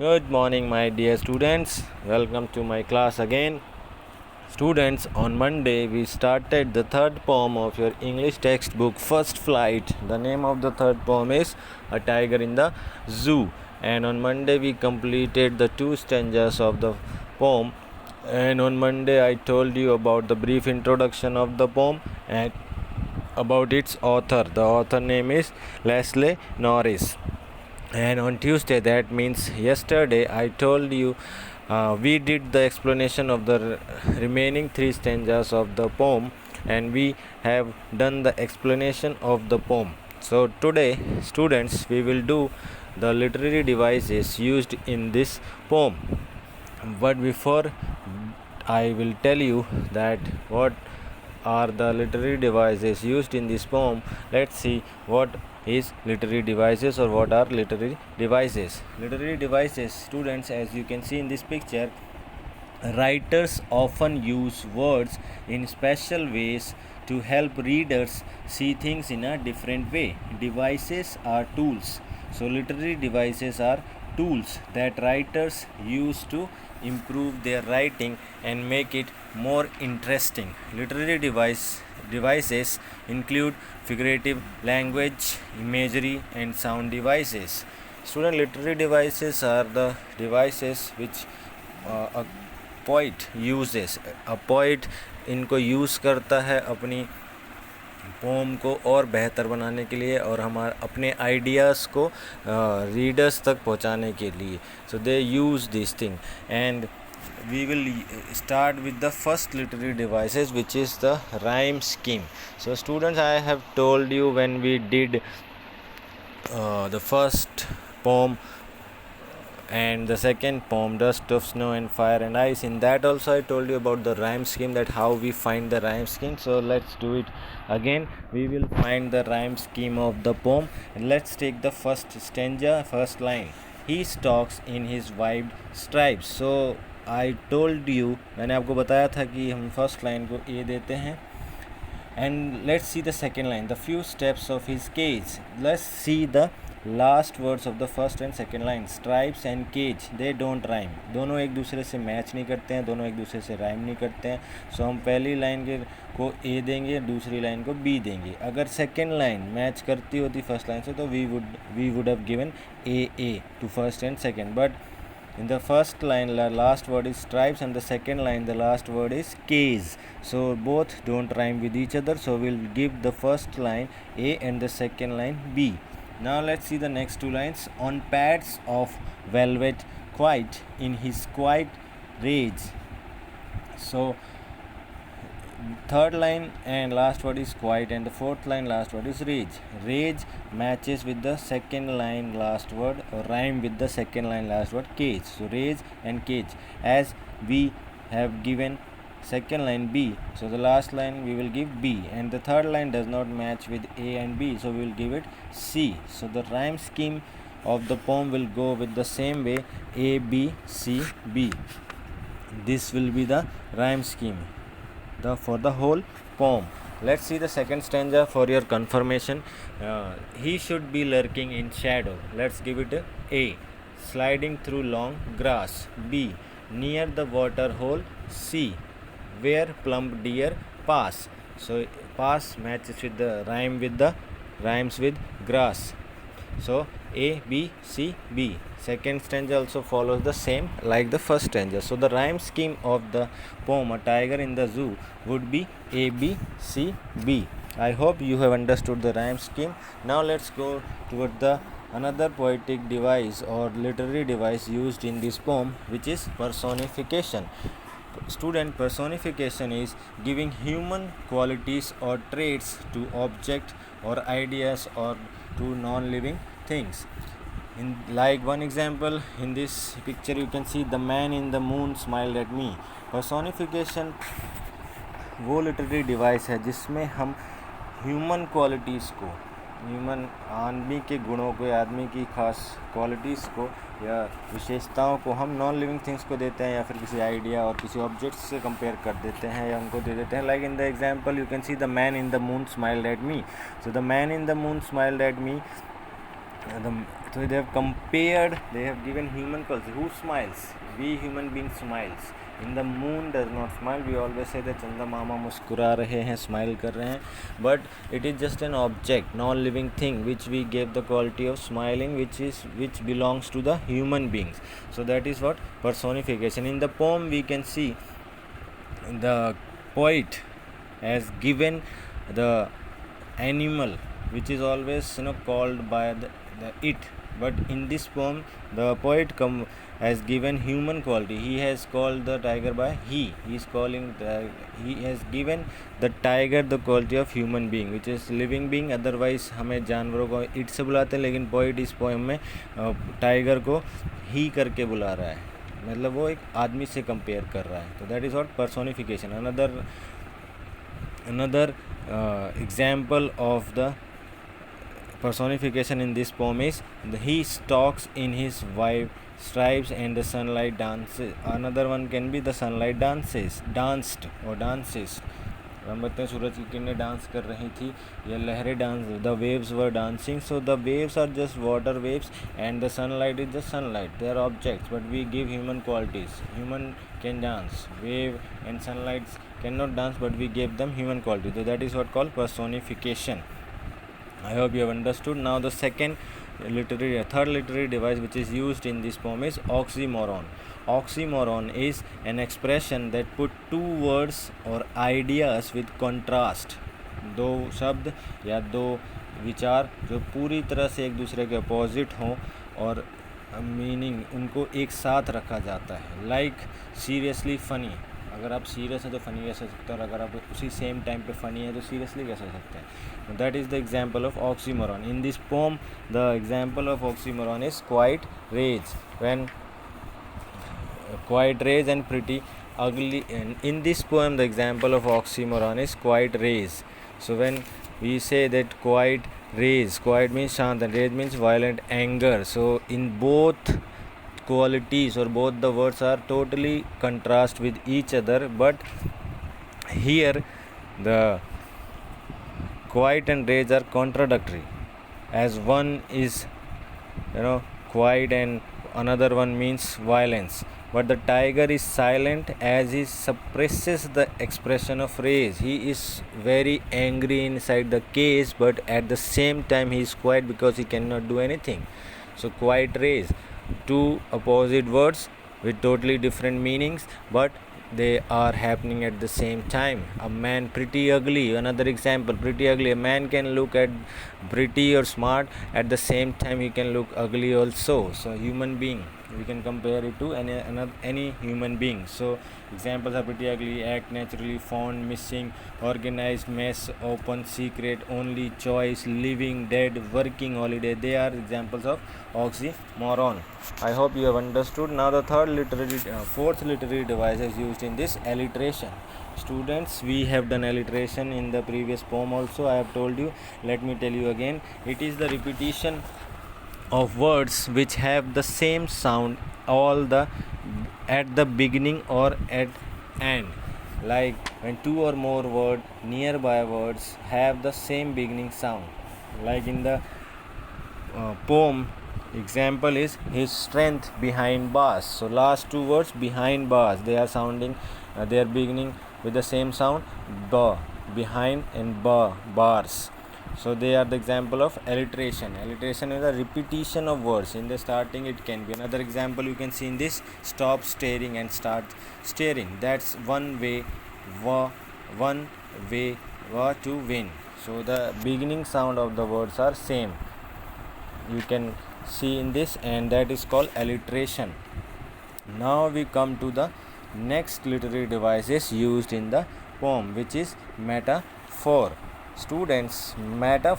Good morning, my dear students. Welcome to my class again. Students, on Monday we started the third poem of your English textbook, First Flight. The name of the third poem is A Tiger in the Zoo. And on Monday we completed the two stanzas of the poem. And on Monday I told you about the brief introduction of the poem and about its author. The author name is Leslie Norris. And on Tuesday, that means yesterday, I told you we did the explanation of the remaining three stanzas of the poem, and we have done the explanation of the poem. So today, students, we will do the literary devices used in this poem. But before I will tell you that what are the literary devices used in this poem, let's see what is literary devices or what are literary devices. Literary devices, students, as you can see in this picture, writers often use words in special ways to help readers see things in a different way. Devices are tools. So literary devices are tools that writers use to improve their writing and make it more interesting. Literary devices include figurative language, imagery, and sound devices. Student, literary devices are the devices which a poet uses. A poet इनको use करता है अपनी pome को और बेहतर बनाने के लिए और हमारे अपने आइडियाज़ को रीडर्स तक पहुंचाने के लिए. So they use this thing and we will start with the first literary devices, which is the rhyme scheme. So students, I have told you when we did the first poem and the second poem, Dust of Snow and Fire and Ice, in that also I told you about the rhyme scheme, that how we find the rhyme scheme. So let's do it again. We will find the rhyme scheme of the poem, and let's take the first stanza, first line. He stalks in his wide stripes. So I told you, मैंने आपको बताया था कि हम first line को ए देते हैं. And let's see the second line, the few steps of his cage. Let's see the last words of the first and second line. Stripes and cage, they don't rhyme. दोनों एक दूसरे से match नहीं करते हैं, दोनों एक दूसरे से राइम नहीं करते हैं. सो हम पहली लाइन के को ए देंगे, दूसरी लाइन को बी देंगे. अगर सेकेंड लाइन मैच करती होती फर्स्ट लाइन से तो we would have given A to first and second. But in the first line, the last word is stripes, and the second line, the last word is cage. So both don't rhyme with each other. So we'll give the first line A and the second line B. Now let's see the next two lines. On pads of velvet, quiet in his quiet rage. So third line and last word is quiet, and the fourth line last word is rage. Rage matches with the second line last word, or rhyme with the second line last word, cage. So rage and cage. As we have given second line B, so the last line we will give B, and the third line does not match with A and B, so we will give it C. So the rhyme scheme of the poem will go with the same way, A, B, C, B. This will be the rhyme scheme for the whole poem. Let's see the second stanza for your confirmation. He should be lurking in shadow. Let's give it A. Sliding through long grass. B. Near the water hole. C. Where plump deer pass. So pass matches with the rhymes with grass. So A, B, C, B. Second stanza also follows the same like the first stanza. So the rhyme scheme of the poem A Tiger in the Zoo would be A, B, C, B. I hope you have understood the rhyme scheme. Now let's go toward the another poetic device or literary device used in this poem, which is personification. Student, personification is giving human qualities or traits to object or ideas or to non-living things. In like one example, in this picture you can see the man in the moon smiled at me. Personification वो literary device है जिसमें हम human qualities को, human आदमी के गुणों को, आदमी की खास क्वालिटीज़ को या विशेषताओं को हम नॉन लिविंग थिंग्स को देते हैं या फिर किसी आइडिया और किसी ऑब्जेक्ट से कंपेयर कर देते हैं या उनको दे देते हैं. Like in the example you can see the man in the moon smiled at me. So the man in the moon smiled at me, the So they have compared, they have given human quality. Who smiles? We human beings smiles. In the moon does not smile. We always say that चंदा मामा मुस्कुरा रहे हैं, smile कर रहे हैं, but it is just an object, non-living thing, which we gave the quality of smiling, which belongs to the human beings. So that is what personification. In the poem we can see the poet has given the animal which is always called by the it, but in this poem the poet has given human quality. He has called the tiger by he is calling he has given the tiger the quality of human being, which is living being. Otherwise हमें जानवरों को it से बुलाते हैं, लेकिन poet इस poem में tiger को ही करके बुला रहा है, मतलब वो एक आदमी से कंपेयर कर रहा है. तो that is what personification. Another example of the personification in this poem is he stalks in his white stripes and the sunlight dances. Another one can be the sunlight danced or dances. हम बताते हैं सूरज की किरणें dance कर रही थी या लहरें dance, the waves were dancing. So the waves are just water waves and the sunlight is just sunlight. They are objects but we give human qualities. Human can dance, wave and sunlight can not dance, but we give them human quality. So that is what called personification. I hope you have understood. Now the third literary device which is used in this poem is oxymoron. Oxymoron is an expression that put two words or ideas with contrast. दो शब्द या दो विचार जो पूरी तरह से एक दूसरे के अपोजिट हों और मीनिंग उनको एक साथ रखा जाता है. Like seriously funny. अगर आप सीरियस हैं तो फनी कैसे हो सकते हैं, और अगर आप उसी सेम टाइम पे फनी है तो सीरियसली कैसे हो सकते हैं. That is the example of oxymoron. In this poem the example of oxymoron is quite rays. When quite rays and pretty ugly. And in this poem the example of oxymoron is quite rays. So when we say that quite rays, quite means shant and rage means violent anger. So in both qualities or both the words are totally contrast with each other, but here the quiet and rage are contradictory, as one is quiet and another one means violence. But the tiger is silent as he suppresses the expression of rage. He is very angry inside the cage, but at the same time he is quiet because he cannot do anything. So quiet rage, two opposite words with totally different meanings, but they are happening at the same time. A man pretty ugly, another example, pretty ugly. A man can look at pretty or smart, at the same time he can look ugly also. So human being, we can compare it to any human being. So examples are pretty ugly, act naturally, found missing, organized mess, open secret, only choice, living, dead, working holiday. They are examples of oxymoron. I hope you have understood. Now the fourth literary device is used in this, alliteration. Students, we have done alliteration in the previous poem also. I have told you, let me tell you again. It is the repetition of words which have the same sound at the beginning or at end. Like when two or more nearby words have the same beginning sound. Like in the poem, example is his strength behind bars. So last two words behind bars, they are beginning with the same sound, ba, behind, and bars. So they are the example of alliteration. Alliteration is a repetition of words. In the starting it can be. Another example you can see in this, stop staring and start staring. That's one way wa to win. So the beginning sound of the words are same. You can see in this, and that is called alliteration. Now we come to the next literary devices used in the poem, which is metaphor. Students, metaphor